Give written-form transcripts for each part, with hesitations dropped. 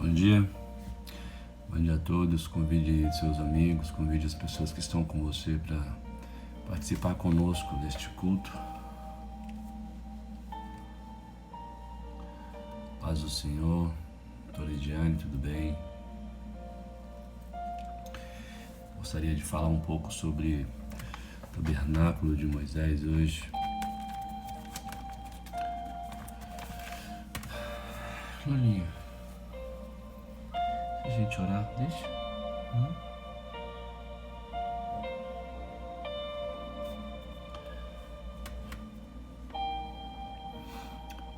Bom dia a todos. Convide seus amigos, convide as pessoas que estão com você para participar conosco deste culto. Paz do Senhor. Doutora Ediane, tudo bem? Gostaria de falar um pouco sobre o tabernáculo de Moisés hoje. Lolinha, se a gente orar, deixa.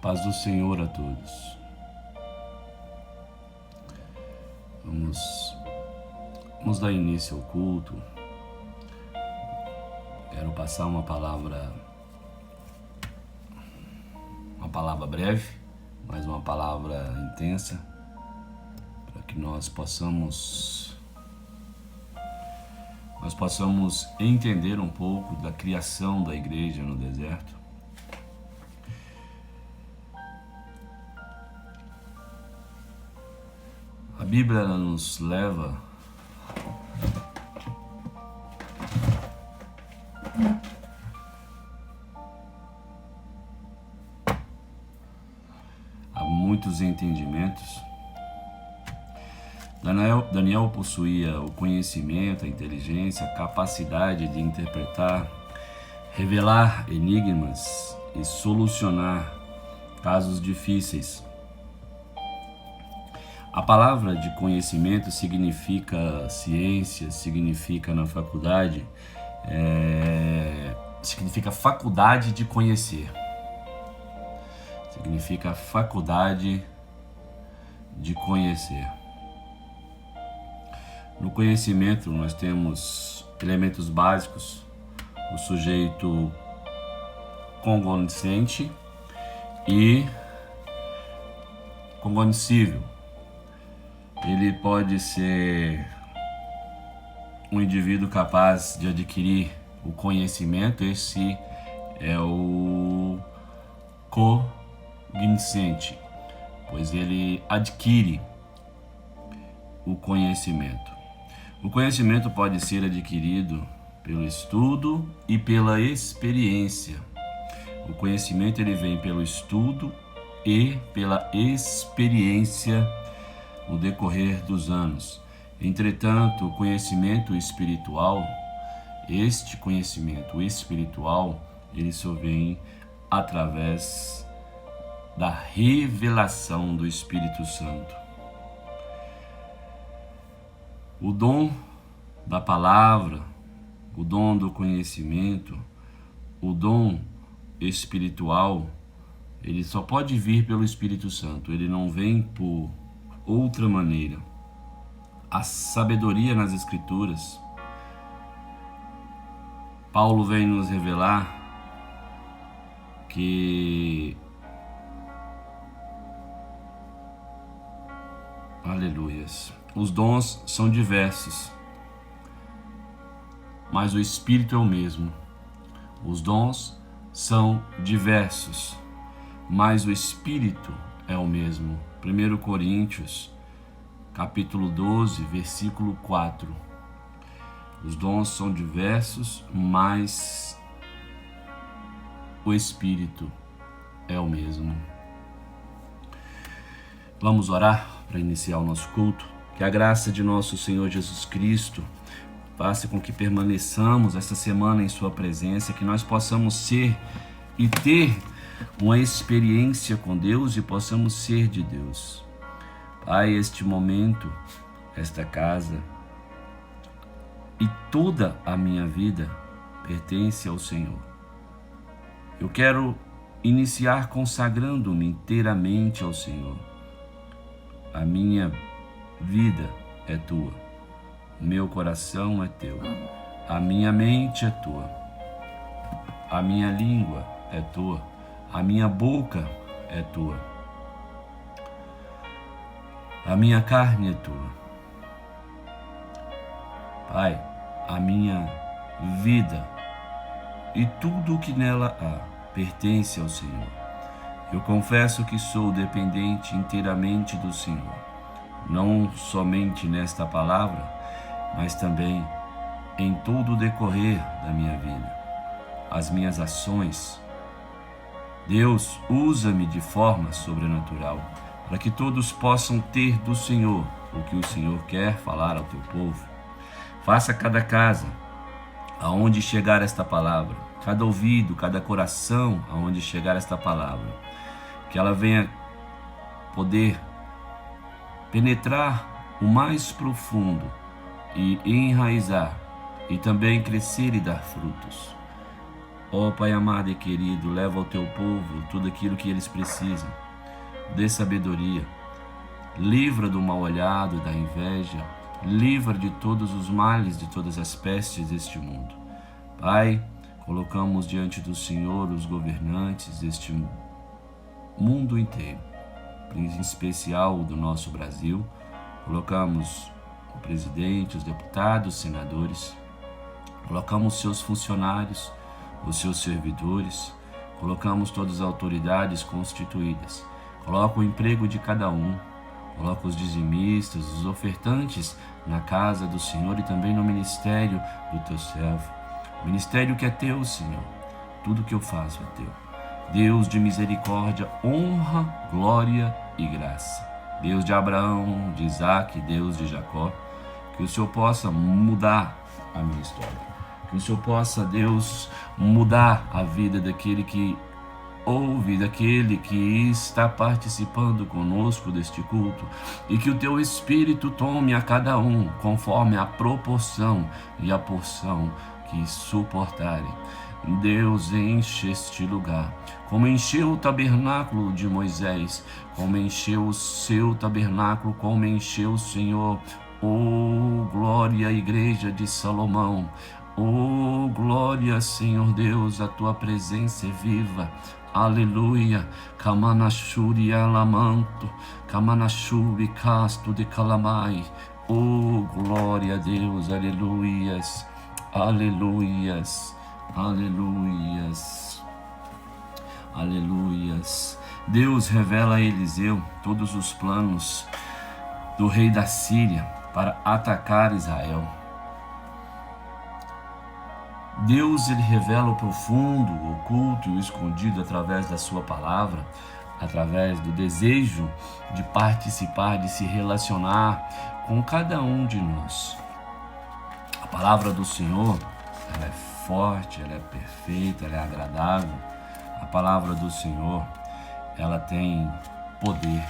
Paz do Senhor a todos. Vamos dar início ao culto. Quero passar uma palavra breve, mas uma palavra intensa, para que nós possamos entender um pouco da criação da igreja no deserto. A Bíblia nos leva a muitos entendimentos. Daniel possuía o conhecimento, a inteligência, a capacidade de interpretar, revelar enigmas e solucionar casos difíceis. A palavra de conhecimento significa ciência, significa na faculdade, significa faculdade de conhecer. Significa faculdade de conhecer. No conhecimento nós temos elementos básicos: o sujeito cognoscente e cognoscível. Ele pode ser um indivíduo capaz de adquirir o conhecimento, esse é o cognoscente, pois ele adquire o conhecimento. O conhecimento pode ser adquirido pelo estudo e pela experiência. O conhecimento ele vem pelo estudo e pela experiência no decorrer dos anos. Entretanto, o conhecimento espiritual, este conhecimento espiritual, ele só vem através da revelação do Espírito Santo. O dom da palavra, o dom do conhecimento, o dom espiritual, ele só pode vir pelo Espírito Santo, ele não vem por outra maneira. A sabedoria nas Escrituras, Paulo vem nos revelar que, aleluias, os dons são diversos, mas o Espírito é o mesmo. Os dons são diversos, mas o Espírito é o mesmo. 1 Coríntios, capítulo 12, versículo 4. Os dons são diversos, mas o Espírito é o mesmo. Vamos orar para iniciar o nosso culto. Que a graça de nosso Senhor Jesus Cristo faça com que permaneçamos esta semana em Sua presença, que nós possamos ser e ter uma experiência com Deus e possamos ser de Deus. Pai, este momento, esta casa e toda a minha vida pertence ao Senhor. Eu quero iniciar consagrando-me inteiramente ao Senhor. A minha vida é tua, o meu coração é teu, a minha mente é tua, a minha língua é tua, a minha boca é tua, a minha carne é tua. Pai, a minha vida e tudo o que nela há pertence ao Senhor. Eu confesso que sou dependente inteiramente do Senhor. não somente nesta palavra, mas também em todo o decorrer da minha vida, as minhas ações. Deus, usa-me de forma sobrenatural, para que todos possam ter do Senhor o que o Senhor quer falar ao teu povo. Faça cada casa aonde chegar esta palavra, cada ouvido, cada coração aonde chegar esta palavra, que ela venha poder penetrar o mais profundo e enraizar, e também crescer e dar frutos. Ó Pai amado e querido, leva ao teu povo tudo aquilo que eles precisam. Dê sabedoria, livra do mal olhado, da inveja, livra de todos os males, de todas as pestes deste mundo. Pai, colocamos diante do Senhor os governantes deste mundo inteiro, em especial do nosso Brasil. Colocamos o presidente, os deputados, os senadores, colocamos seus funcionários, os seus servidores, colocamos todas as autoridades constituídas, coloca o emprego de cada um, coloca os dizimistas, os ofertantes na casa do Senhor e também no ministério do teu servo, ministério que é teu, Senhor. Tudo que eu faço é teu. Deus de misericórdia, honra, glória e graça. Deus de Abraão, de Isaac, Deus de Jacó, que o Senhor possa mudar a minha história. Que o Senhor possa, Deus, mudar a vida daquele que ouve, daquele que está participando conosco deste culto, e que o teu Espírito tome a cada um conforme a proporção e a porção que suportarem. Deus, enche este lugar, como encheu o tabernáculo de Moisés, como encheu o seu tabernáculo, como encheu o Senhor, glória, igreja de Salomão. Glória, Senhor Deus, a tua presença é viva. Aleluia. Kamanashuri alamanto, Kamanashuri casto de calamai. Glória a Deus, aleluias, aleluias, aleluias, aleluias. Deus revela a Eliseu todos os planos do rei da Síria para atacar Israel. Deus, ele revela o profundo, o oculto e o escondido através da sua palavra, através do desejo de participar, de se relacionar com cada um de nós. A palavra do Senhor, ela é forte, ela é perfeita, ela é agradável. A palavra do Senhor, ela tem poder.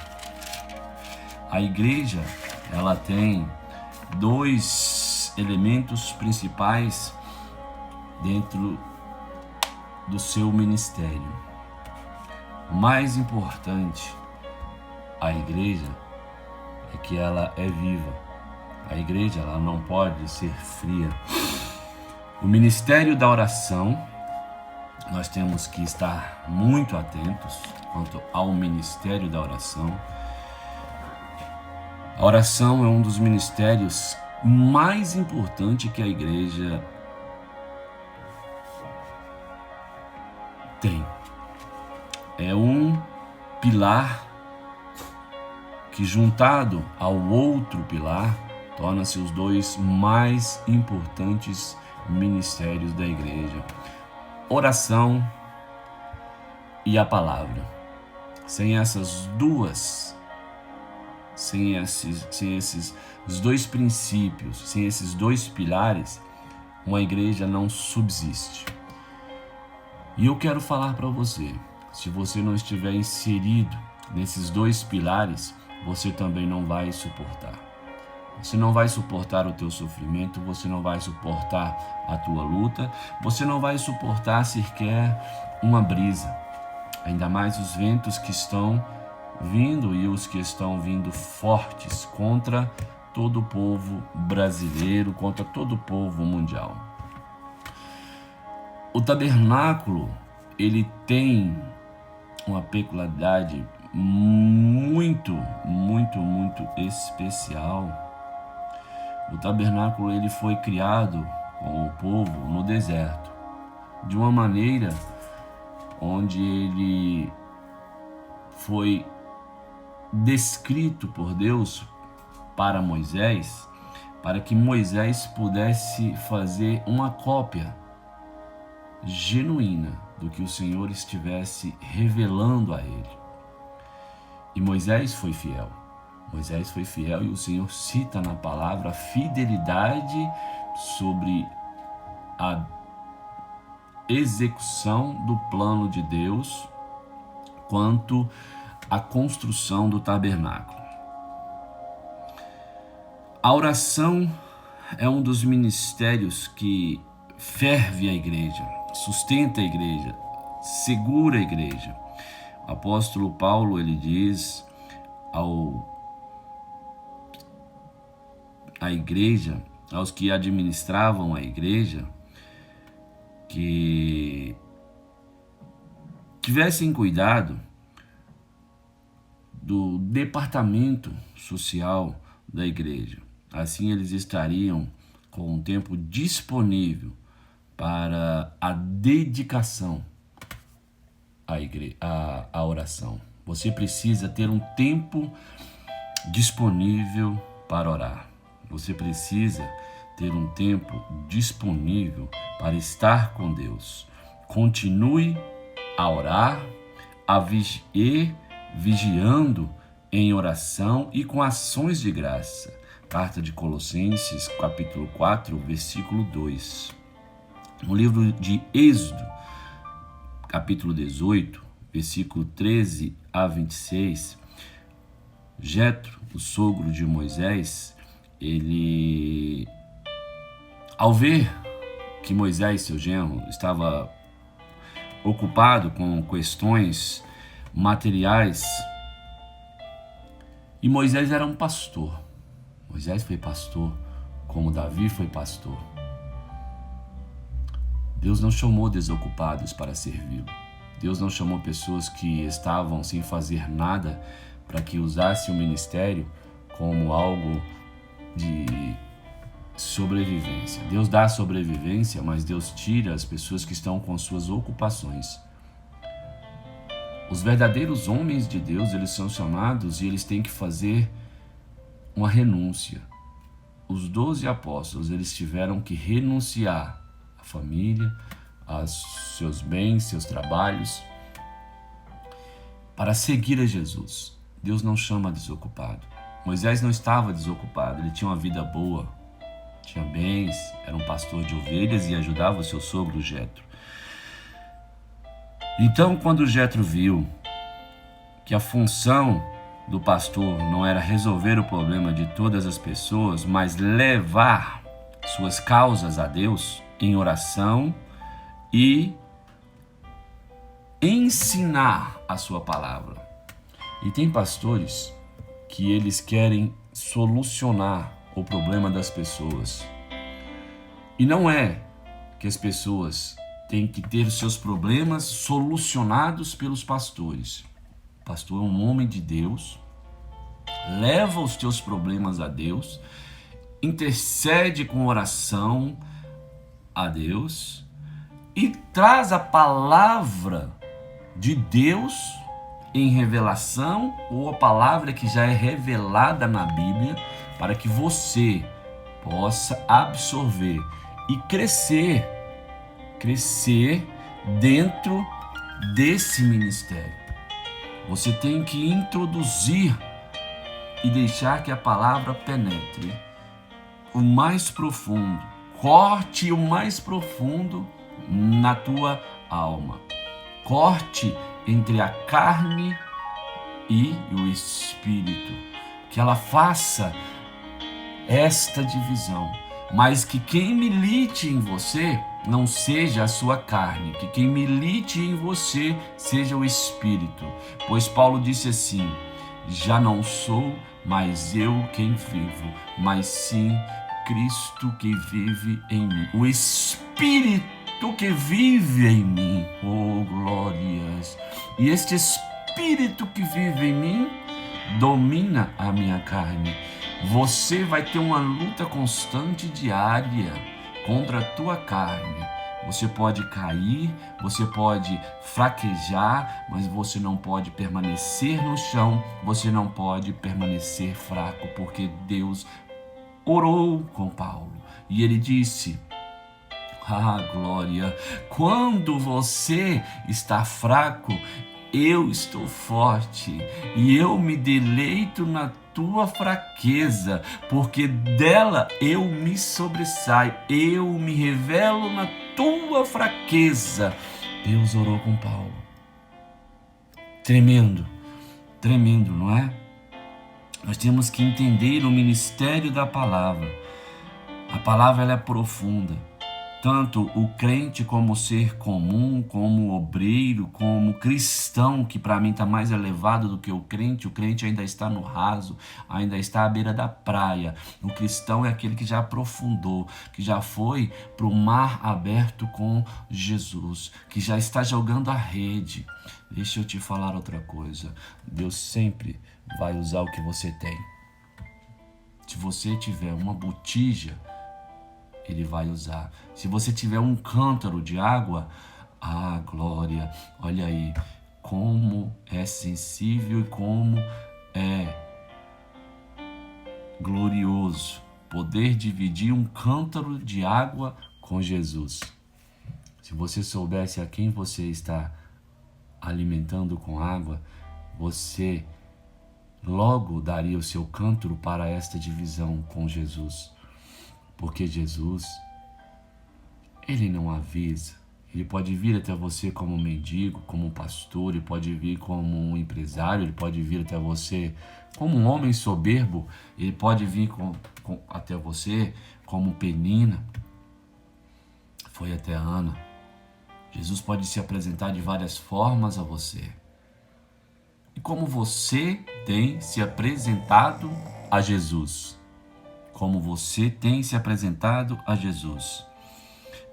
A igreja, ela tem dois elementos principais dentro do seu ministério. O mais importante, a igreja, é que ela é viva. A igreja, ela não pode ser fria. O ministério da oração, nós temos que estar muito atentos quanto ao ministério da oração. A oração é um dos ministérios mais importantes que a igreja tem. É um pilar que, juntado ao outro pilar, torna-se os dois mais importantes ministérios da igreja: oração e a palavra. Sem essas duas, sem esses dois princípios, sem esses dois pilares, uma igreja não subsiste. E eu quero falar para você, se você não estiver inserido nesses dois pilares, você também não vai suportar. Você não vai suportar o teu sofrimento, você não vai suportar a tua luta, você não vai suportar sequer uma brisa. Ainda mais os ventos que estão vindo e os que estão vindo fortes contra todo o povo brasileiro, contra todo o povo mundial. O tabernáculo, ele tem uma peculiaridade muito especial. O tabernáculo, ele foi criado com o povo no deserto, de uma maneira onde ele foi descrito por Deus para Moisés, para que Moisés pudesse fazer uma cópia genuína do que o Senhor estivesse revelando a ele. E Moisés foi fiel. Moisés foi fiel e o Senhor cita na palavra a fidelidade sobre a execução do plano de Deus quanto à construção do tabernáculo. A oração é um dos ministérios que ferve a igreja, sustenta a igreja, segura a igreja. O apóstolo Paulo, ele diz à igreja, aos que administravam a igreja, que tivessem cuidado do departamento social da igreja. Assim eles estariam com um tempo disponível para a dedicação à oração. Você precisa ter um tempo disponível para orar. Você precisa ter um tempo disponível para estar com Deus. Continue a orar, vigiando em oração e com ações de graça. Carta de Colossenses, capítulo 4, versículo 2. No livro de Êxodo, capítulo 18, versículo 13 a 26, Jetro, o sogro de Moisés, ele, ao ver que Moisés, seu genro, estava ocupado com questões materiais, e Moisés era um pastor. Moisés foi pastor, como Davi foi pastor. Deus não chamou desocupados para servi-lo. Deus não chamou pessoas que estavam sem fazer nada para que usasse o ministério como algo de sobrevivência. Deus dá sobrevivência, mas Deus tira as pessoas que estão com suas ocupações. Os verdadeiros homens de Deus, eles são chamados e eles têm que fazer uma renúncia. Os 12 apóstolos, eles tiveram que renunciar à família, aos seus bens, seus trabalhos, para seguir a Jesus. Deus não chama desocupado. Moisés não estava desocupado, ele tinha uma vida boa, tinha bens, era um pastor de ovelhas e ajudava o seu sogro Jetro. Então, quando Jetro viu que a função do pastor não era resolver o problema de todas as pessoas, mas levar suas causas a Deus em oração e ensinar a sua palavra. E tem pastores que eles querem solucionar o problema das pessoas. E não é que as pessoas têm que ter os seus problemas solucionados pelos pastores. O pastor é um homem de Deus, leva os teus problemas a Deus, intercede com oração a Deus e traz a palavra de Deus em revelação ou a palavra que já é revelada na Bíblia para que você possa absorver e crescer dentro desse ministério. Você tem que introduzir e deixar que a palavra penetre o mais profundo, corte o mais profundo na tua alma. Corte entre a carne e o espírito. Que ela faça esta divisão, mas que quem milite em você não seja a sua carne, que quem milite em você seja o espírito. Pois Paulo disse assim: já não sou mais eu quem vivo, mas sim Cristo que vive em mim. O Espírito que vive em mim. Oh, glórias! E este Espírito que vive em mim domina a minha carne. Você vai ter uma luta constante diária contra a tua carne. Você pode cair, você pode fraquejar, mas você não pode permanecer no chão, você não pode permanecer fraco, porque Deus orou com Paulo e ele disse: ah, glória, quando você está fraco, eu estou forte e eu me deleito na tua fraqueza, porque dela eu me sobressaio, eu me revelo na tua fraqueza. Deus orou com Paulo. Tremendo, tremendo, não é? Nós temos que entender o ministério da palavra. A palavra ela é profunda. Tanto o crente como o ser comum, como o obreiro, como o cristão, que para mim está mais elevado do que o crente ainda está no raso, ainda está à beira da praia. O cristão é aquele que já aprofundou, que já foi para o mar aberto com Jesus, que já está jogando a rede. Deixa eu te falar outra coisa, Deus sempre vai usar o que você tem. Se você tiver uma botija, Ele vai usar. Se você tiver um cântaro de água, ah, glória, olha aí, como é sensível e como é glorioso poder dividir um cântaro de água com Jesus. Se você soubesse a quem você está alimentando com água, você logo daria o seu cântaro para esta divisão com Jesus. Porque Jesus, Ele não avisa. Ele pode vir até você como um mendigo, como um pastor, Ele pode vir como um empresário, Ele pode vir até você como um homem soberbo, Ele pode vir até você como Penina, foi até Ana. Jesus pode se apresentar de várias formas a você. E como você tem se apresentado a Jesus? Como você tem se apresentado a Jesus?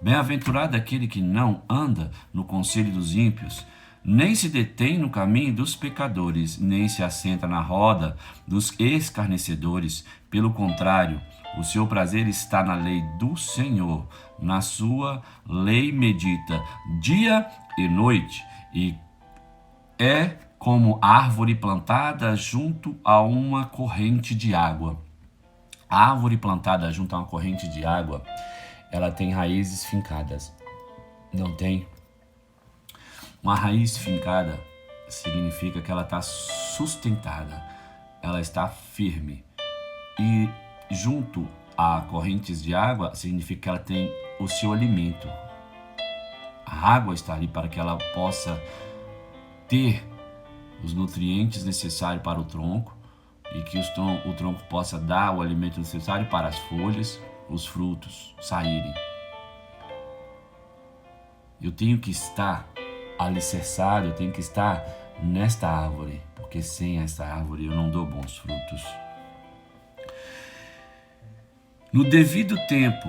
Bem-aventurado aquele que não anda no conselho dos ímpios, nem se detém no caminho dos pecadores, nem se assenta na roda dos escarnecedores. Pelo contrário, o seu prazer está na lei do Senhor. Na sua lei medita dia e noite, e é como árvore plantada junto a uma corrente de água. A árvore plantada junto a uma corrente de água, ela tem raízes fincadas. Não tem? Uma raiz fincada significa que ela está sustentada, ela está firme. E junto a correntes de água significa que ela tem o seu alimento. A água está ali para que ela possa ter os nutrientes necessários para o tronco, e que o tronco possa dar o alimento necessário para as folhas, os frutos saírem. Eu tenho que estar alicerçado, eu tenho que estar nesta árvore, porque sem esta árvore eu não dou bons frutos. No devido tempo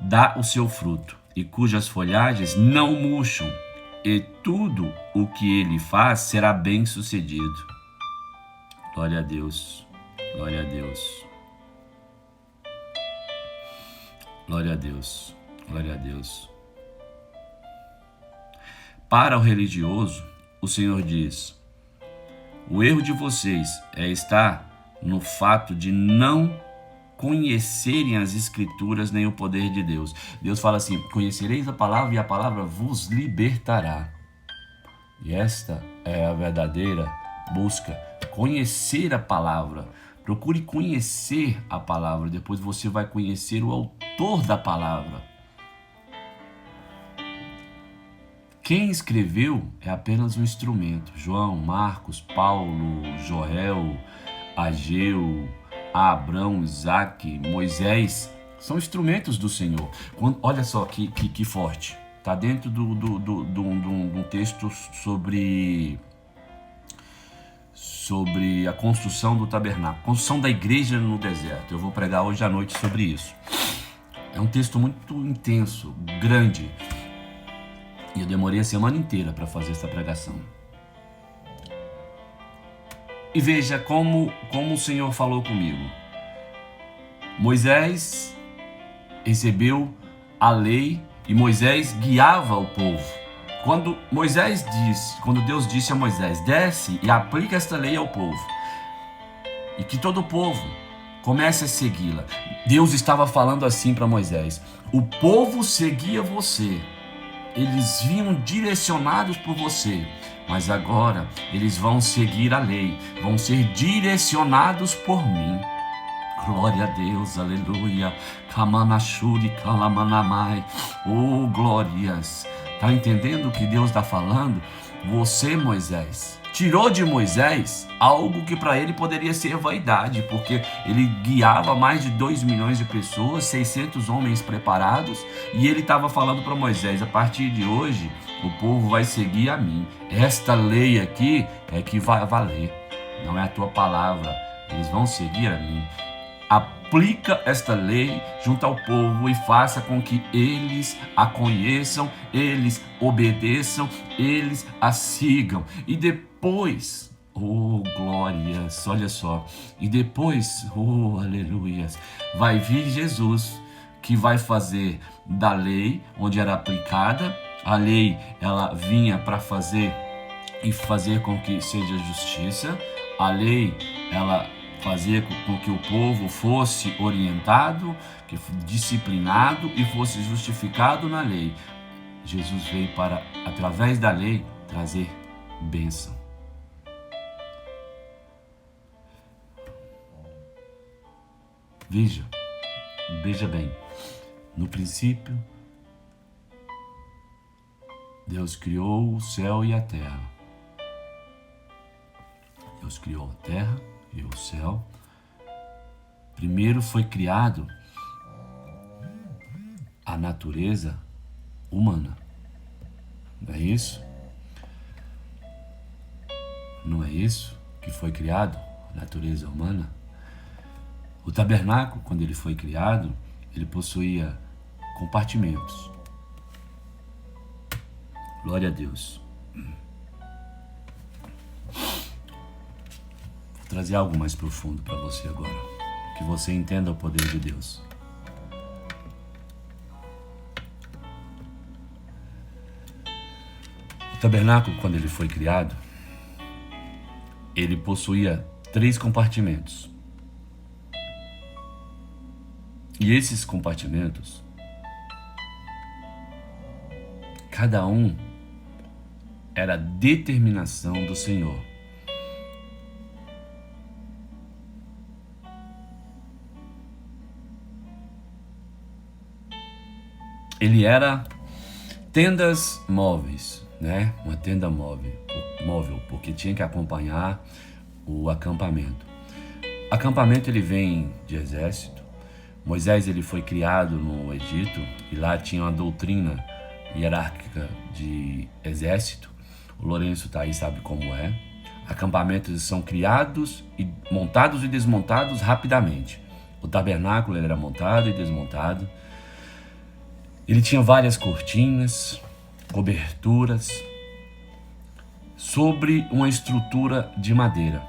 dá o seu fruto, e cujas folhagens não murcham, e tudo o que ele faz será bem sucedido. Glória a Deus, glória a Deus, glória a Deus, glória a Deus. Para o religioso, o Senhor diz: o erro de vocês é estar no fato de não conhecerem as Escrituras nem o poder de Deus. Deus fala assim: conhecereis a palavra e a palavra vos libertará. E esta é a verdadeira busca. Conhecer a palavra. Procure conhecer a palavra. Depois você vai conhecer o autor da palavra. Quem escreveu é apenas um instrumento. João, Marcos, Paulo, Joel, Ageu, Abraão, Isaac, Moisés são instrumentos do Senhor. Olha só que forte. Está dentro de um texto sobre a construção do tabernáculo, construção da igreja no deserto. Eu vou pregar hoje à noite sobre isso. É um texto muito intenso, grande. E eu demorei a semana inteira para fazer essa pregação. E veja como o Senhor falou comigo. Moisés recebeu a lei e Moisés guiava o povo. Quando Deus disse a Moisés, desce e aplica esta lei ao povo, e que todo o povo comece a segui-la. Deus estava falando assim para Moisés: o povo seguia você, eles vinham direcionados por você, mas agora eles vão seguir a lei, vão ser direcionados por mim. Glória a Deus, aleluia. Kamanashuri kalamanamai. Oh, glórias. Tá entendendo o que Deus está falando? Você, Moisés, tirou de Moisés algo que para ele poderia ser vaidade, porque ele guiava mais de 2 milhões de pessoas, 600 homens preparados, e ele estava falando para Moisés: a partir de hoje o povo vai seguir a mim. Esta lei aqui é que vai valer, não é a tua palavra, eles vão seguir a mim. Aplica esta lei junto ao povo e faça com que eles a conheçam, eles obedeçam, eles a sigam. E depois, oh glórias, olha só, e depois, oh aleluias, vai vir Jesus, que vai fazer da lei, onde era aplicada, a lei ela vinha para fazer com que seja justiça, a lei ela fazer com que o povo fosse orientado, que disciplinado e fosse justificado na lei. Jesus veio para, através da lei, trazer bênção. Veja bem, no princípio, Deus criou o céu e a terra. Deus criou a terra e o céu. Primeiro foi criado a natureza humana. Não é isso? Não é isso que foi criado, a natureza humana? O tabernáculo, quando ele foi criado, ele possuía compartimentos. Glória a Deus. Vou trazer algo mais profundo para você agora, que você entenda o poder de Deus. O tabernáculo, quando ele foi criado, ele possuía 3 compartimentos. E esses compartimentos, cada um era a determinação do Senhor. Ele era tendas móveis, né? Uma tenda móvel, porque tinha que acompanhar o acampamento. Acampamento ele vem de exército. Moisés ele foi criado no Egito e lá tinha uma doutrina hierárquica de exército. O Lourenço tá aí, sabe como é. Acampamentos são criados e montados e desmontados rapidamente. O tabernáculo ele era montado e desmontado. Ele tinha várias cortinas, coberturas, sobre uma estrutura de madeira.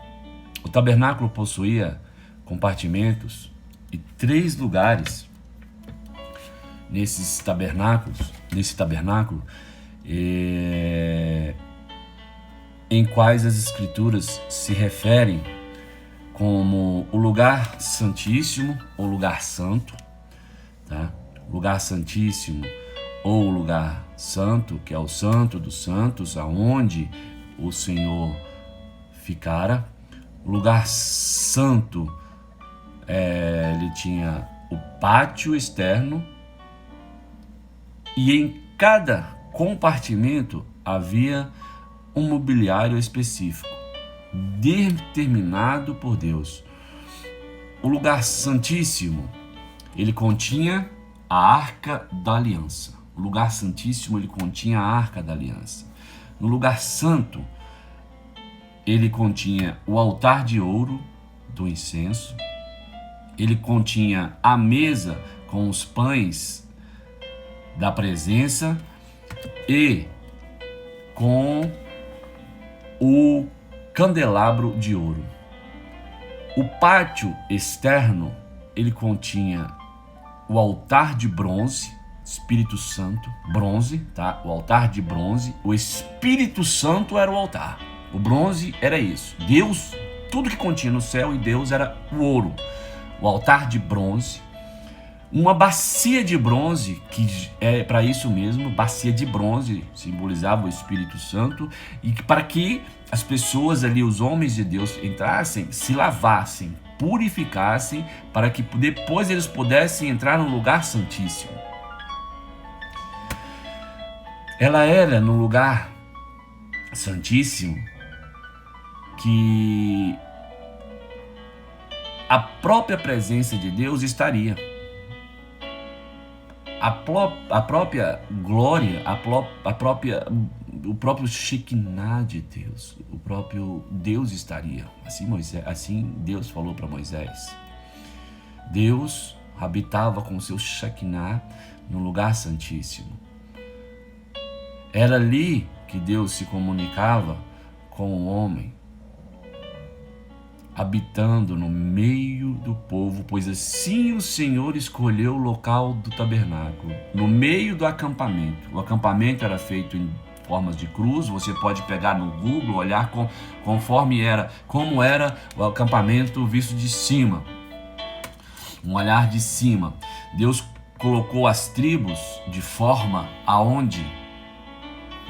O tabernáculo possuía compartimentos e 3 lugares nesse tabernáculo, em quais as escrituras se referem como o lugar santíssimo ou lugar santo, tá? Lugar santíssimo ou lugar santo, que é o santo dos santos, aonde o Senhor ficara. O lugar santo, ele tinha o pátio externo e em cada compartimento havia um mobiliário específico, determinado por Deus. O lugar santíssimo, ele continha a Arca da Aliança. O lugar santíssimo, ele continha a Arca da Aliança. No lugar santo, ele continha o altar de ouro do incenso. Ele continha a mesa com os pães da presença e com o candelabro de ouro. O pátio externo, ele continha o altar de bronze, Espírito Santo, bronze, tá? O altar de bronze, o Espírito Santo era o altar. O bronze era isso. Deus, tudo que continha no céu e Deus era o ouro. O altar de bronze, uma bacia de bronze, que é para isso mesmo, bacia de bronze, simbolizava o Espírito Santo, e para que as pessoas ali, os homens de Deus, entrassem, se lavassem, purificassem, para que depois eles pudessem entrar no lugar santíssimo. Ela era no lugar santíssimo que a própria presença de Deus estaria. A própria glória, o próprio Shekinah de Deus, o próprio Deus estaria. Assim Deus falou para Moisés. Deus habitava com o seu Shekinah no lugar santíssimo. Era ali que Deus se comunicava com o homem, habitando no meio do povo, pois assim o Senhor escolheu o local do tabernáculo, no meio do acampamento. O acampamento era feito em formas de cruz, você pode pegar no Google, olhar como era o acampamento visto de cima, um olhar de cima. Deus colocou as tribos de forma aonde,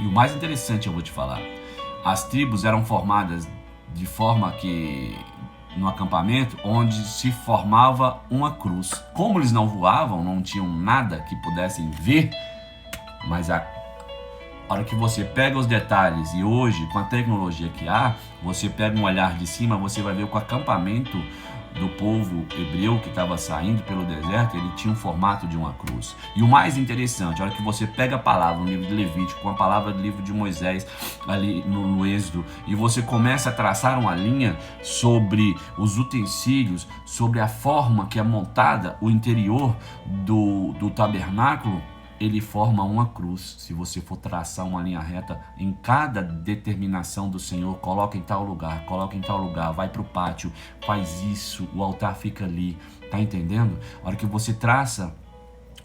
e o mais interessante eu vou te falar, as tribos eram formadas de forma que no acampamento onde se formava uma cruz. Como eles não voavam, não tinham nada que pudessem ver, mas a hora que você pega os detalhes, e hoje com a tecnologia que há, você pega um olhar de cima, você vai ver que o acampamento do povo hebreu que estava saindo pelo deserto, ele tinha um formato de uma cruz. E o mais interessante, a hora que você pega a palavra no livro de Levítico, com a palavra do livro de Moisés, ali no Êxodo, e você começa a traçar uma linha sobre os utensílios, sobre a forma que é montada o interior do tabernáculo, ele forma uma cruz. Se você for traçar uma linha reta em cada determinação do Senhor, coloca em tal lugar, vai para o pátio, faz isso, o altar fica ali, tá entendendo? A hora que você traça,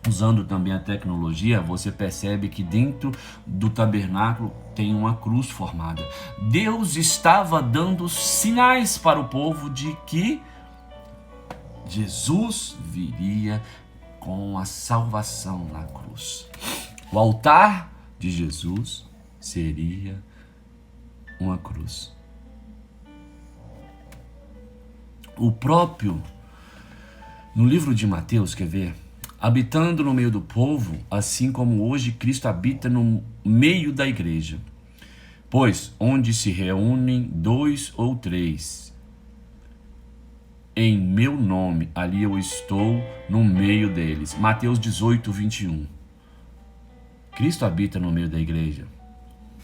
usando também a tecnologia, você percebe que dentro do tabernáculo tem uma cruz formada. Deus estava dando sinais para o povo de que Jesus viria com a salvação na cruz. O altar de Jesus seria uma cruz. O próprio, no livro de Mateus, quer ver? Habitando no meio do povo, assim como hoje Cristo habita no meio da igreja. Pois onde se reúnem 2 ou 3 em meu nome, ali eu estou no meio deles. Mateus 18, 21. Cristo habita no meio da igreja.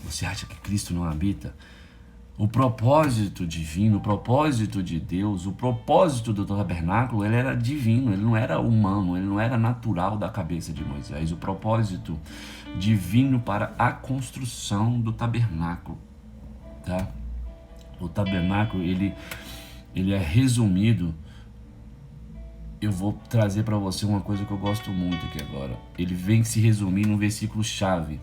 Você acha que Cristo não habita? O propósito divino, o propósito de Deus, o propósito do tabernáculo, ele era divino, ele não era humano, ele não era natural da cabeça de Moisés. O propósito divino para a construção do tabernáculo, tá? O tabernáculo, ele é resumido. Eu vou trazer para você uma coisa que eu gosto muito aqui agora. Ele vem se resumir num versículo chave,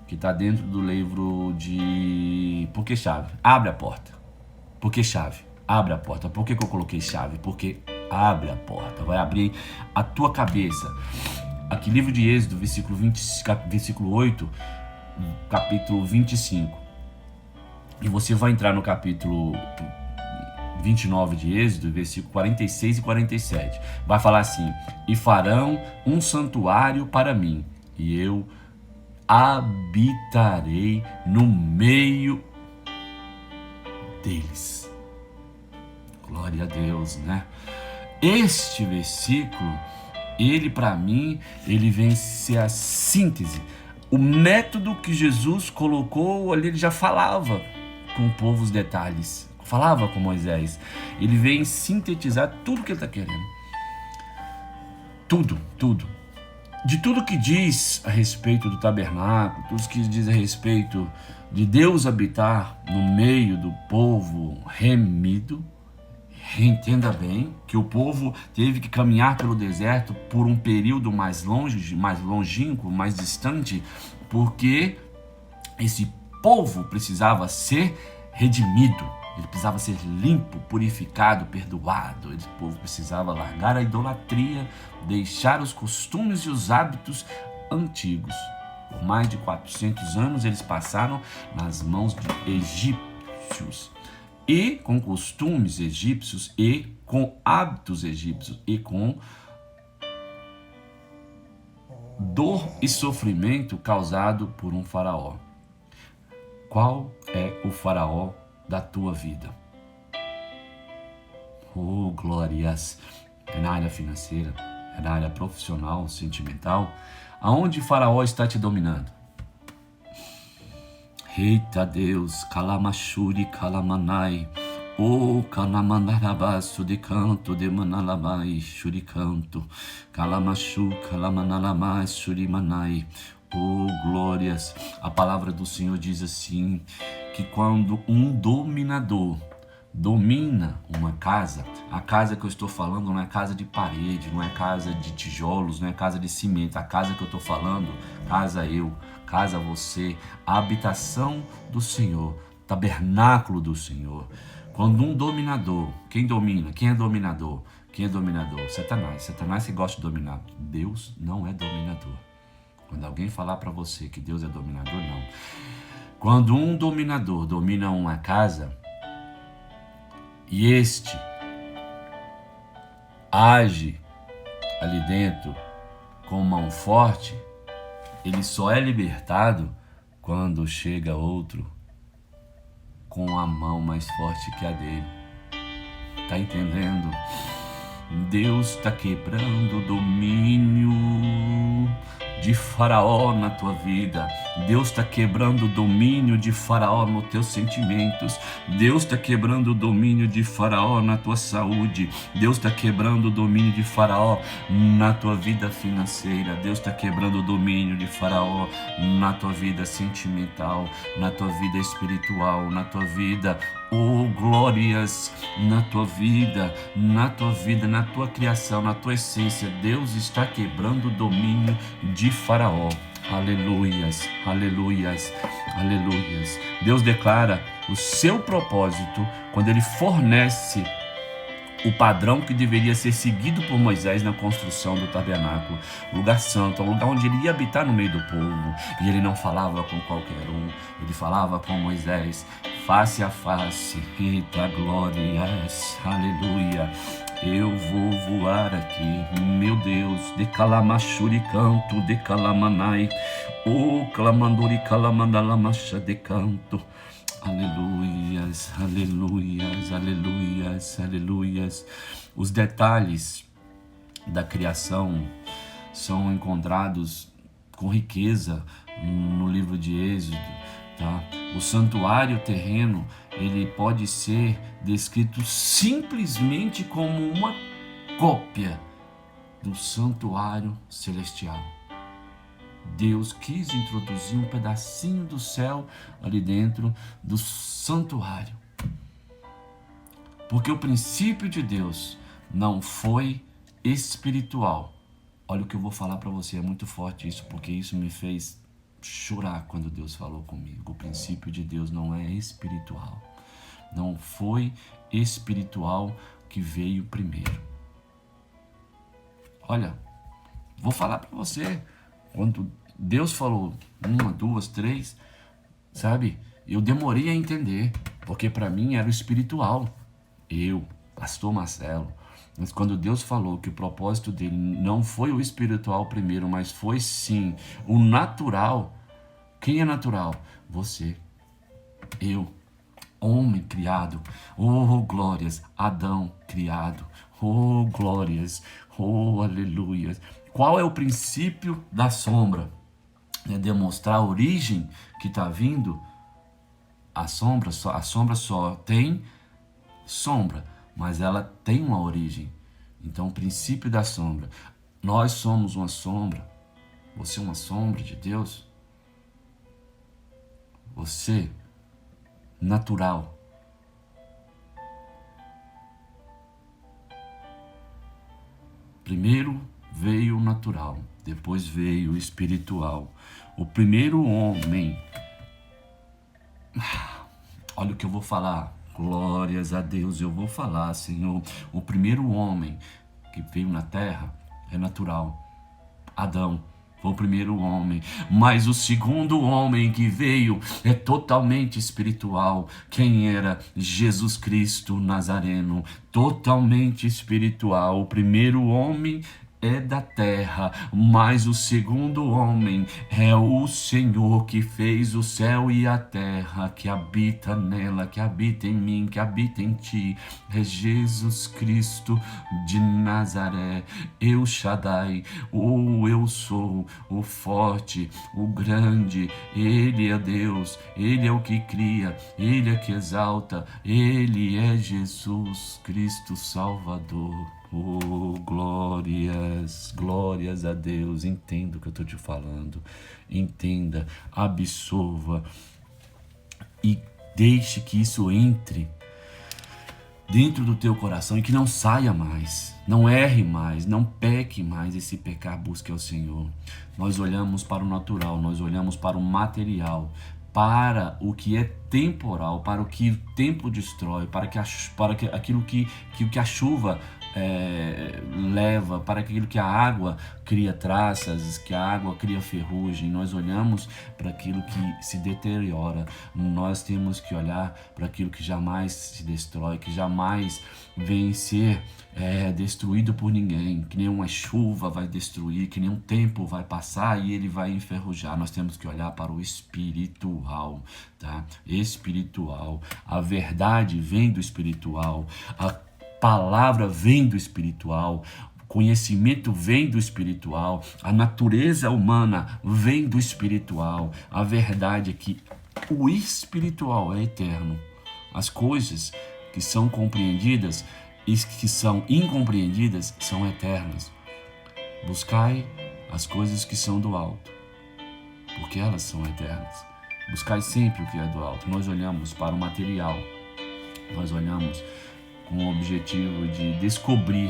que está dentro do livro de... Por que chave? Abre a porta. Por que chave? Abre a porta. Por que eu coloquei chave? Porque abre a porta. Vai abrir a tua cabeça. Aqui, livro de Êxodo, versículo 8, capítulo 25. E você vai entrar no capítulo 29 de Êxodo, versículo 46 e 47. Vai falar assim: e farão um santuário para mim, e eu habitarei no meio deles. Glória a Deus, né? Este versículo, ele para mim, ele vem ser a síntese. O método que Jesus colocou ali, ele já falava com o povo os detalhes. Falava com Moisés. Ele vem sintetizar tudo que ele está querendo. Tudo. De tudo que diz a respeito do tabernáculo, tudo que diz a respeito de Deus habitar no meio do povo remido, Entenda bem que o povo teve que caminhar pelo deserto por um período mais longe, mais longínquo, mais distante, porque esse povo precisava ser redimido, ele precisava ser limpo, purificado, perdoado. Esse povo precisava largar a idolatria, deixar os costumes e os hábitos antigos. Por mais de 400 anos eles passaram nas mãos de egípcios, e com costumes egípcios, e com hábitos egípcios, e com dor e sofrimento causado por um faraó. Qual é o faraó da tua vida? Oh, glórias! É na área financeira, é na área profissional, sentimental. Aonde o faraó está te dominando? Eita Deus, calamachuri, calamanai. Oh, calamanarabaço de canto, de manalabai, churicanto. Calamachu, calamanalamai, churimanai. Oh, glórias! A palavra do Senhor diz assim, que quando um dominador domina uma casa, a casa que eu estou falando não é casa de parede, não é casa de tijolos, não é casa de cimento. A casa que eu estou falando, casa eu, casa você, a habitação do Senhor, tabernáculo do Senhor. Quando um dominador, quem domina? Quem é dominador? Quem é dominador? Satanás. Satanás que gosta de dominar. Deus não é dominador. Quando alguém falar para você que Deus é dominador, não. Quando um dominador domina uma casa e este age ali dentro com mão forte, ele só é libertado quando chega outro com a mão mais forte que a dele. Tá entendendo? Deus está quebrando o domínio de Faraó na tua vida. Deus está quebrando o domínio de Faraó nos teus sentimentos. Deus está quebrando o domínio de Faraó na tua saúde. Deus está quebrando o domínio de Faraó na tua vida financeira. Deus está quebrando o domínio de Faraó na tua vida sentimental, na tua vida espiritual, na tua vida, oh glórias, na tua vida, na tua criação, na tua essência. Deus está quebrando o domínio de Faraó. Aleluias, aleluias, aleluias. Deus declara o seu propósito quando Ele fornece o padrão que deveria ser seguido por Moisés na construção do tabernáculo, lugar santo, um lugar onde ele ia habitar no meio do povo. E ele não falava com qualquer um, ele falava com Moisés, face a face. Eita glórias, aleluia. Eu vou voar aqui, meu Deus, de calamachuri canto, de calamanai, o clamanduri calamandalamacha de canto. Aleluias, aleluias, aleluias, aleluias. Os detalhes da criação são encontrados com riqueza no livro de Êxodo, tá? O santuário terreno, ele pode ser descrito simplesmente como uma cópia do santuário celestial. Deus quis introduzir um pedacinho do céu ali dentro do santuário. Porque o princípio de Deus não foi espiritual. Olha o que eu vou falar para você, é muito forte isso, porque isso me fez chorar quando Deus falou comigo. O princípio de Deus não é espiritual. Não foi espiritual que veio primeiro. Olha, vou falar para você. Quando Deus falou 1, 2, 3, sabe? Eu demorei a entender, porque para mim era o espiritual. Eu, pastor Marcelo. Mas quando Deus falou que o propósito dele não foi o espiritual primeiro, mas foi sim o natural. Quem é natural? Você. Eu. Homem criado. Oh, glórias. Adão criado. Oh, glórias. Oh, aleluias. Qual é o princípio da sombra? É demonstrar a origem que está vindo. A sombra só tem sombra, mas ela tem uma origem. Então, o princípio da sombra. Nós somos uma sombra. Você é uma sombra de Deus. Você, natural. Primeiro veio o natural, depois veio o espiritual. O primeiro homem, olha o que eu vou falar, glórias a Deus, eu vou falar, Senhor. O primeiro homem que veio na terra é natural, Adão. Foi o primeiro homem, mas o segundo homem que veio é totalmente espiritual. Quem era? Jesus Cristo Nazareno, totalmente espiritual. O primeiro homem é da terra, mas o segundo homem é o Senhor que fez o céu e a terra, que habita nela, que habita em mim, que habita em ti. É Jesus Cristo de Nazaré, El Shaddai, o eu sou, o forte, o grande. Ele é Deus, Ele é o que cria, Ele é que exalta, Ele é Jesus Cristo Salvador. Oh, glórias, glórias a Deus. Entenda o que eu estou te falando. Entenda, absorva e deixe que isso entre dentro do teu coração e que não saia mais, não erre mais, não peque mais. E se pecar, busque ao Senhor. Nós olhamos para o natural, nós olhamos para o material, para o que é temporal, para o que o tempo destrói, para aquilo que a chuva leva, para aquilo que a água cria traças, que a água cria ferrugem. Nós olhamos para aquilo que se deteriora. Nós temos que olhar para aquilo que jamais se destrói, que jamais vem ser destruído por ninguém, que nenhuma chuva vai destruir, que nenhum tempo vai passar e ele vai enferrujar. Nós temos que olhar para o espiritual, tá? Espiritual. A verdade vem do espiritual. A palavra vem do espiritual, conhecimento vem do espiritual, a natureza humana vem do espiritual. A verdade é que o espiritual é eterno. As coisas que são compreendidas e que são incompreendidas são eternas. Buscai as coisas que são do alto, porque elas são eternas. Buscai sempre o que é do alto. Nós olhamos para o material, nós olhamos com o objetivo de descobrir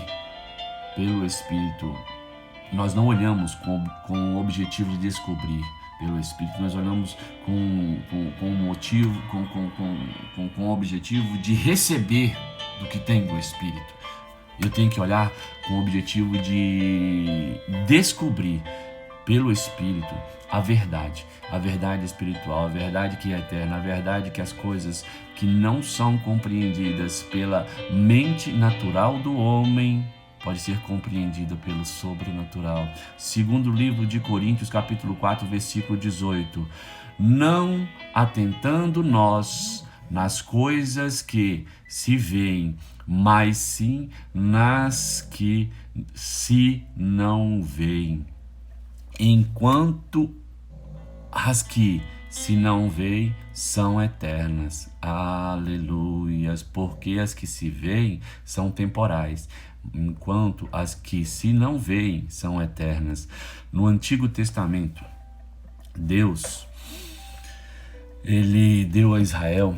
pelo Espírito. Nós não olhamos com o objetivo de descobrir pelo Espírito, nós olhamos com o objetivo de receber do que tem do Espírito. Eu tenho que olhar com o objetivo de descobrir pelo Espírito a verdade espiritual, a verdade que é eterna, a verdade que as coisas que não são compreendidas pela mente natural do homem pode ser compreendida pelo sobrenatural. Segundo livro de Coríntios, capítulo 4, versículo 18. Não atentando nós nas coisas que se veem, mas sim nas que se não veem. Enquanto as que se não veem são eternas. Aleluias, porque as que se veem são temporais, enquanto as que se não veem são eternas. No Antigo Testamento, Deus, Ele deu a Israel,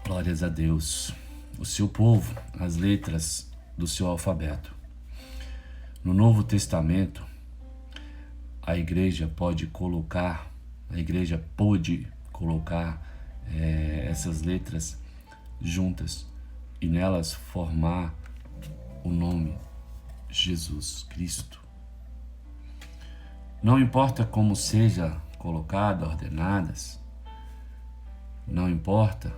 glórias a Deus, o seu povo, as letras do seu alfabeto. No Novo Testamento, a igreja pôde colocar essas letras juntas e nelas formar o nome Jesus Cristo. Não importa como seja colocada, ordenadas, não importa,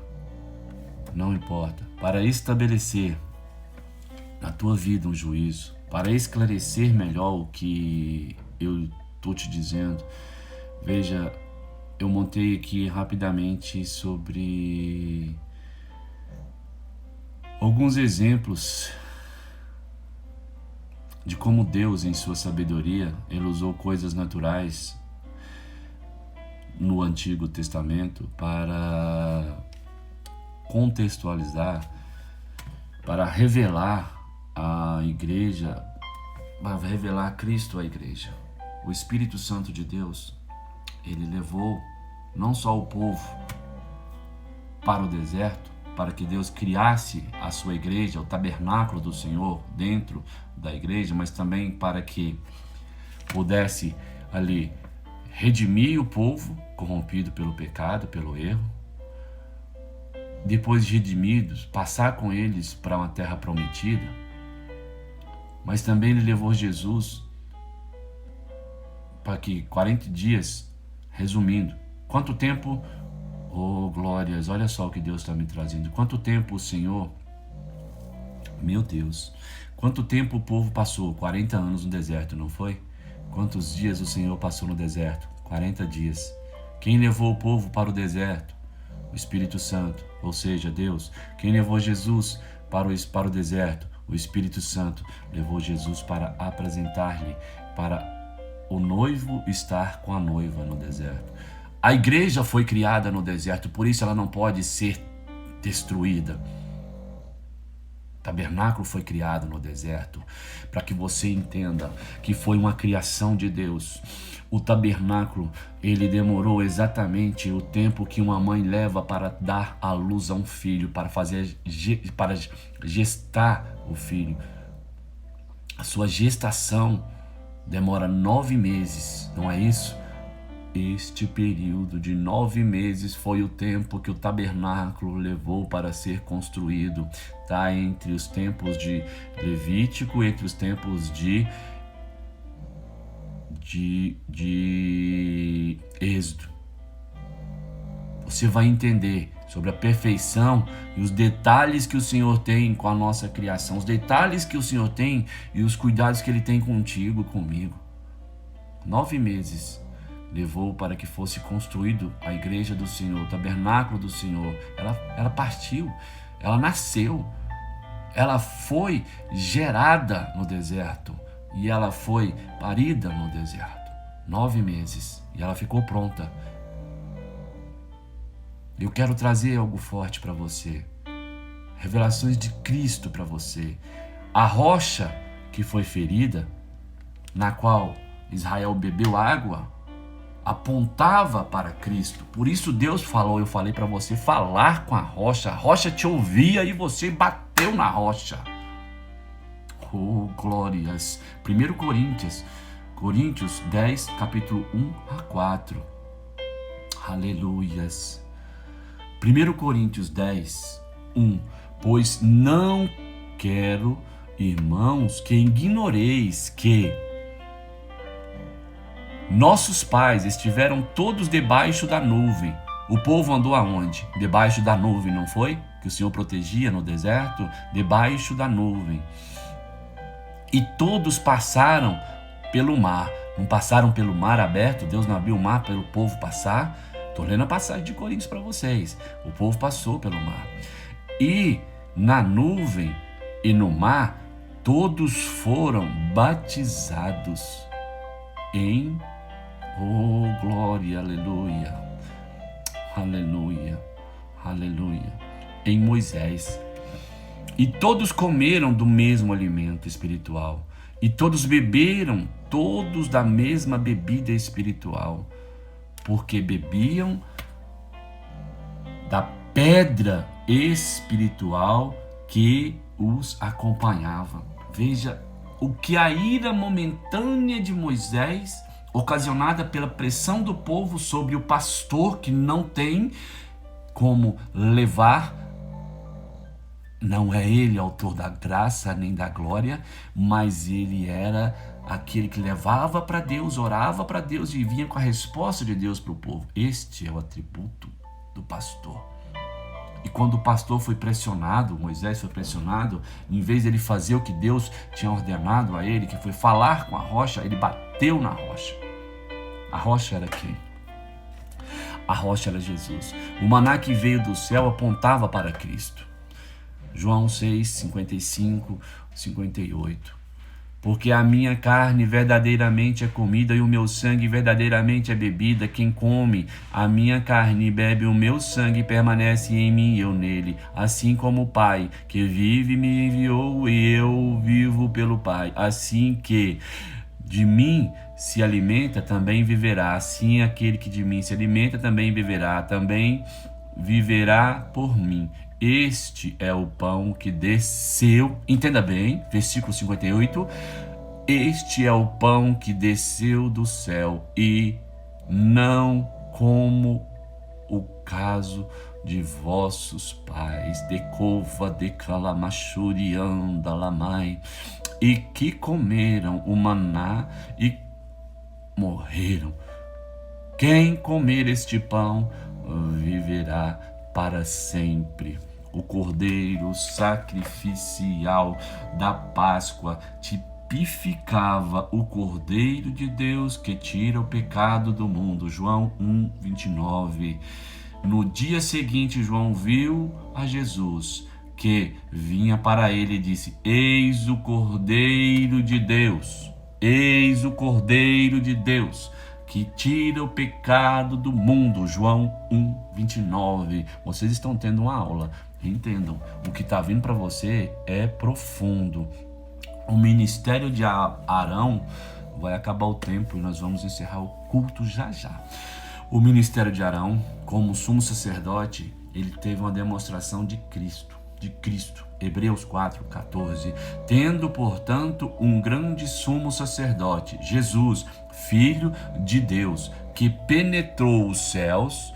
para estabelecer na tua vida um juízo, para esclarecer melhor o que eu estou te dizendo. Veja, eu montei aqui rapidamente sobre alguns exemplos de como Deus, em sua sabedoria, Ele usou coisas naturais no Antigo Testamento para contextualizar, para revelar a igreja, para revelar Cristo à igreja. O Espírito Santo de Deus, Ele levou não só o povo para o deserto, para que Deus criasse a sua igreja, o tabernáculo do Senhor, dentro da igreja, mas também para que pudesse ali redimir o povo corrompido pelo pecado, pelo erro. Depois de redimidos, passar com eles para uma terra prometida. Mas também ele levou Jesus para que 40 dias, resumindo, quanto tempo, oh glórias, olha só o que Deus está me trazendo, quanto tempo o Senhor, meu Deus, quanto tempo o povo passou? 40 anos no deserto, não foi? Quantos dias o Senhor passou no deserto? 40 dias. Quem levou o povo para o deserto? O Espírito Santo, ou seja, Deus. Quem levou Jesus para o deserto? O Espírito Santo levou Jesus para apresentar-lhe, para o noivo estar com a noiva no deserto. A igreja foi criada no deserto, por isso ela não pode ser destruída. O tabernáculo foi criado no deserto, para que você entenda que foi uma criação de Deus. O tabernáculo, ele demorou exatamente o tempo que uma mãe leva para dar à luz a um filho, para gestar o filho. A sua gestação demora 9 meses, não é isso? Este período de 9 meses foi o tempo que o tabernáculo levou para ser construído. Está entre os tempos de Levítico, entre os tempos de Êxodo. Você vai entender sobre a perfeição e os detalhes que o Senhor tem com a nossa criação, os detalhes que o Senhor tem e os cuidados que Ele tem contigo e comigo. 9 meses levou para que fosse construído a igreja do Senhor, o tabernáculo do Senhor. Ela partiu, ela nasceu, ela foi gerada no deserto e ela foi parida no deserto. 9 meses e ela ficou pronta. Eu quero trazer algo forte para você, revelações de Cristo para você. A rocha que foi ferida, na qual Israel bebeu água, apontava para Cristo. Por isso Deus falou, eu falei para você falar com a rocha te ouvia e você bateu na rocha. Oh, glórias. 1 Coríntios 10, capítulo 1 a 4. Aleluias. 1 Coríntios 10, 1. Pois não quero, irmãos, que ignoreis que nossos pais estiveram todos debaixo da nuvem. O povo andou aonde? Debaixo da nuvem, não foi? Que o Senhor protegia no deserto? Debaixo da nuvem. E todos passaram pelo mar. Não passaram pelo mar aberto? Deus não abriu o mar para o povo passar? Estou lendo a passagem de Coríntios para vocês. O povo passou pelo mar. E na nuvem e no mar, todos foram batizados em... Oh, glória, aleluia, aleluia, aleluia, em Moisés. E todos comeram do mesmo alimento espiritual, e todos beberam, todos da mesma bebida espiritual, porque bebiam da pedra espiritual que os acompanhava. Veja o que a ira momentânea de Moisés, ocasionada pela pressão do povo sobre o pastor que não tem como levar, não é ele autor da graça nem da glória, mas ele era aquele que levava para Deus, orava para Deus e vinha com a resposta de Deus para o povo. Este é o atributo do pastor. E quando o pastor foi pressionado, Moisés foi pressionado, em vez de ele fazer o que Deus tinha ordenado a ele, que foi falar com a rocha, ele bateu na rocha. A rocha era quem? A rocha era Jesus. O maná que veio do céu apontava para Cristo. João 6, 55, 58. Porque a minha carne verdadeiramente é comida e o meu sangue verdadeiramente é bebida. Quem come a minha carne e bebe o meu sangue permanece em mim e eu nele. Assim como o Pai que vive me enviou e eu vivo pelo Pai. Assim que de mim se alimenta, também viverá. Assim aquele que de mim se alimenta também viverá por mim. Este é o pão que desceu, entenda bem, versículo 58, este é o pão que desceu do céu, e não como o caso de vossos pais, decova de calamachurianda lamai, e que comeram o maná e morreram. Quem comer este pão viverá para sempre. O cordeiro sacrificial da Páscoa tipificava o Cordeiro de Deus que tira o pecado do mundo. João 1:29. No dia seguinte, João viu a Jesus que vinha para ele e disse: Eis o Cordeiro de Deus, eis o Cordeiro de Deus, que tira o pecado do mundo. João 1:29. Vocês estão tendo uma aula. Entendam, o que está vindo para você é profundo. O ministério de Arão vai acabar o tempo e nós vamos encerrar o culto já já. O ministério de Arão, como sumo sacerdote, ele teve uma demonstração de Cristo. Hebreus 4:14. Tendo, portanto, um grande sumo sacerdote, Jesus, Filho de Deus, que penetrou os céus,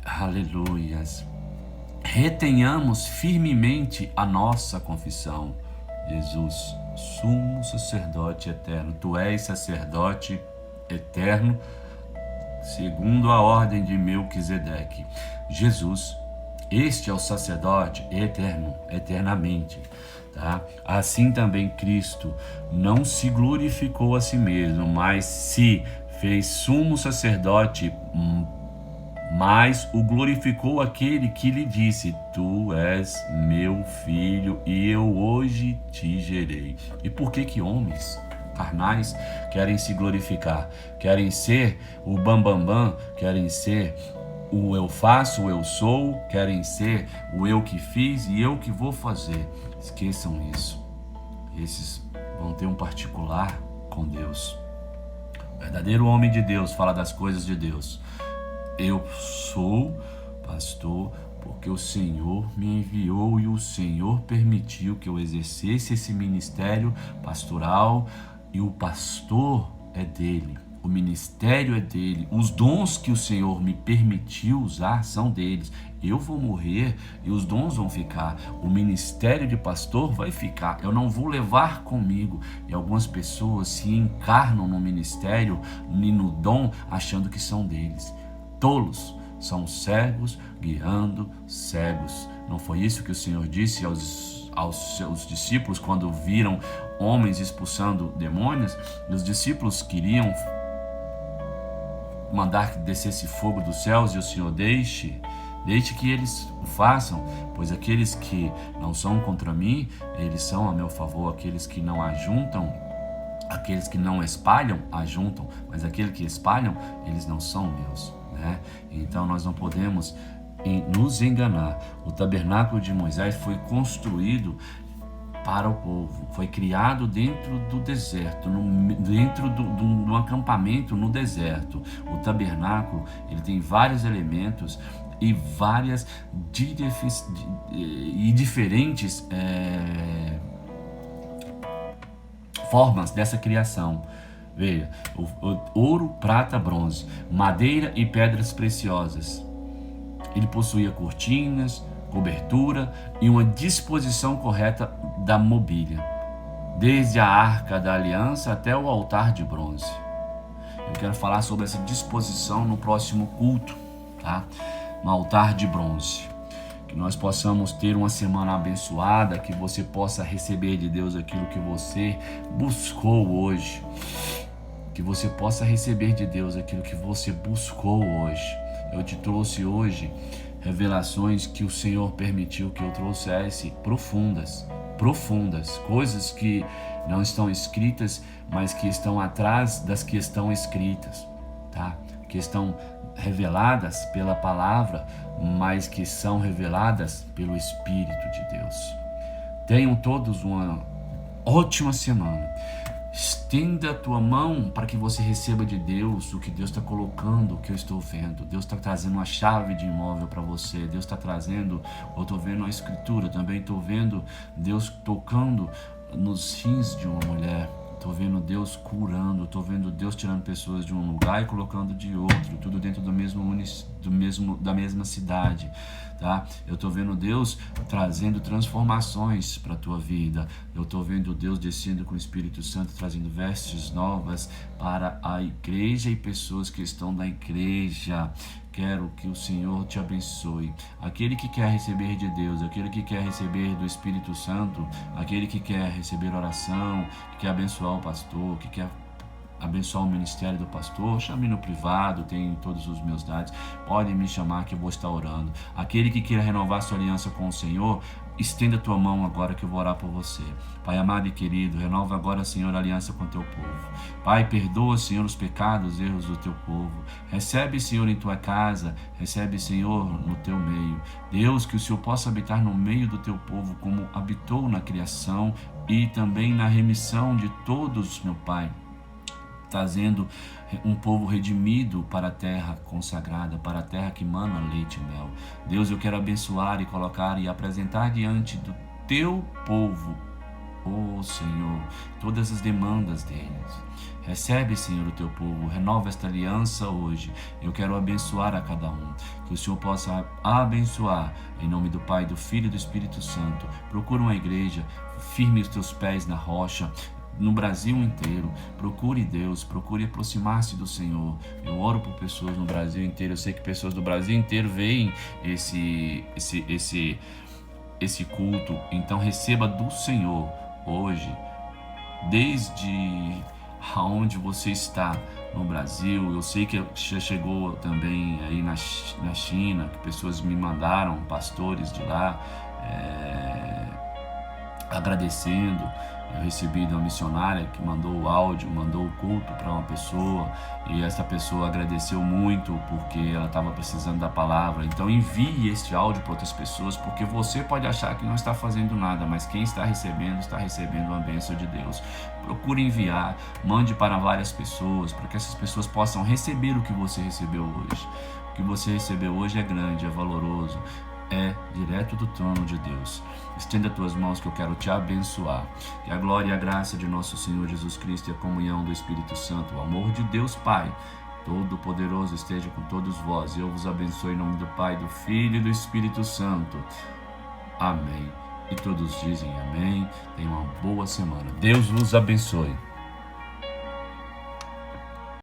aleluias, retenhamos firmemente a nossa confissão. Jesus, sumo sacerdote eterno, tu és sacerdote eterno, segundo a ordem de Melquisedeque. Jesus, este é o sacerdote eterno, eternamente, tá? Assim também Cristo não se glorificou a si mesmo, mas se fez sumo sacerdote, mas o glorificou aquele que lhe disse: Tu és meu filho e eu hoje te gerei. E por que homens carnais querem se glorificar? Querem ser o bambambam, querem ser o eu faço, o eu sou, querem ser o eu que fiz e eu que vou fazer. Esqueçam isso. Esses vão ter um particular com Deus. O verdadeiro homem de Deus fala das coisas de Deus. Eu sou pastor porque o Senhor me enviou e o Senhor permitiu que eu exercesse esse ministério pastoral, e o pastor é dele, o ministério é dele, os dons que o Senhor me permitiu usar são deles. Eu vou morrer e os dons vão ficar, o ministério de pastor vai ficar, eu não vou levar comigo. E algumas pessoas se encarnam no ministério e no dom achando que são deles. Tolos, são cegos guiando cegos. Não foi isso que o Senhor disse aos seus discípulos quando viram homens expulsando demônios? E os discípulos queriam mandar que descesse fogo dos céus, e o Senhor deixe que eles o façam, pois aqueles que não são contra mim, eles são a meu favor. Aqueles que não ajuntam, aqueles que não espalham, ajuntam, mas aqueles que espalham, eles não são meus, né? Então nós não podemos nos enganar. O tabernáculo de Moisés foi construído para o povo, foi criado dentro do deserto, dentro do acampamento no deserto. O tabernáculo, ele tem vários elementos e várias diferentes formas dessa criação. Veja, o ouro, prata, bronze, madeira e pedras preciosas. Ele possuía cortinas, cobertura e uma disposição correta da mobília, desde a arca da aliança até o altar de bronze. Eu quero falar sobre essa disposição no próximo culto, tá? No altar de bronze. Que nós possamos ter uma semana abençoada, que você possa receber de Deus aquilo que você buscou hoje. Que você possa receber de Deus aquilo que você buscou hoje. Eu te trouxe hoje revelações que o Senhor permitiu que eu trouxesse profundas, coisas que não estão escritas, mas que estão atrás das que estão escritas, tá? Que estão reveladas pela palavra, mas que são reveladas pelo Espírito de Deus. Tenham todos uma ótima semana. Estenda a tua mão para que você receba de Deus o que Deus está colocando, o que eu estou vendo. Deus está trazendo uma chave de imóvel para você. Deus está trazendo, eu estou vendo a escritura, também estou vendo Deus tocando nos rins de uma mulher. Estou vendo Deus curando, estou vendo Deus tirando pessoas de um lugar e colocando de outro, tudo dentro da mesma cidade, tá? Eu estou vendo Deus trazendo transformações para a tua vida. Eu estou vendo Deus descendo com o Espírito Santo, trazendo vestes novas para a igreja e pessoas que estão na igreja. Quero que o Senhor te abençoe. Aquele que quer receber de Deus, aquele que quer receber do Espírito Santo, aquele que quer receber oração, que quer abençoar o pastor, que quer abençoar o ministério do pastor, chame no privado, tem todos os meus dados, pode me chamar que eu vou estar orando. Aquele que queira renovar sua aliança com o Senhor, estenda a tua mão agora que eu vou orar por você. Pai amado e querido, renova agora, Senhor, a aliança com o teu povo. Pai, perdoa, Senhor, os pecados, os erros do teu povo. Recebe, Senhor, em tua casa, recebe, Senhor, no teu meio. Deus, que o Senhor possa habitar no meio do teu povo, como habitou na criação e também na remissão de todos, meu Pai, trazendo um povo redimido para a terra consagrada, para a terra que mana leite e mel. Deus, eu quero abençoar e colocar e apresentar diante do teu povo, ó Senhor, todas as demandas deles. Recebe, Senhor, o teu povo, renova esta aliança hoje. Eu quero abençoar a cada um, que o Senhor possa abençoar, em nome do Pai, do Filho e do Espírito Santo. Procura uma igreja, firme os teus pés na rocha, no Brasil inteiro. Procure Deus, procure aproximar-se do Senhor. Eu oro por pessoas no Brasil inteiro. Eu sei que pessoas do Brasil inteiro veem esse culto. Então receba do Senhor hoje, desde aonde você está no Brasil. Eu sei que já chegou também aí na China, que pessoas me mandaram, pastores de lá, agradecendo. Eu recebi de uma missionária que mandou o áudio, mandou o culto para uma pessoa, e essa pessoa agradeceu muito porque ela estava precisando da palavra. Então envie este áudio para outras pessoas, porque você pode achar que não está fazendo nada, mas quem está recebendo uma bênção de Deus. Procure enviar, mande para várias pessoas, para que essas pessoas possam receber o que você recebeu hoje. O que você recebeu hoje é grande, é valoroso, é direto do trono de Deus. Estenda as tuas mãos que eu quero te abençoar. Que a glória e a graça de nosso Senhor Jesus Cristo e a comunhão do Espírito Santo, o amor de Deus Pai Todo-Poderoso esteja com todos vós. Eu vos abençoe em nome do Pai, do Filho e do Espírito Santo. Amém. E todos dizem amém. Tenham uma boa semana. Deus vos abençoe.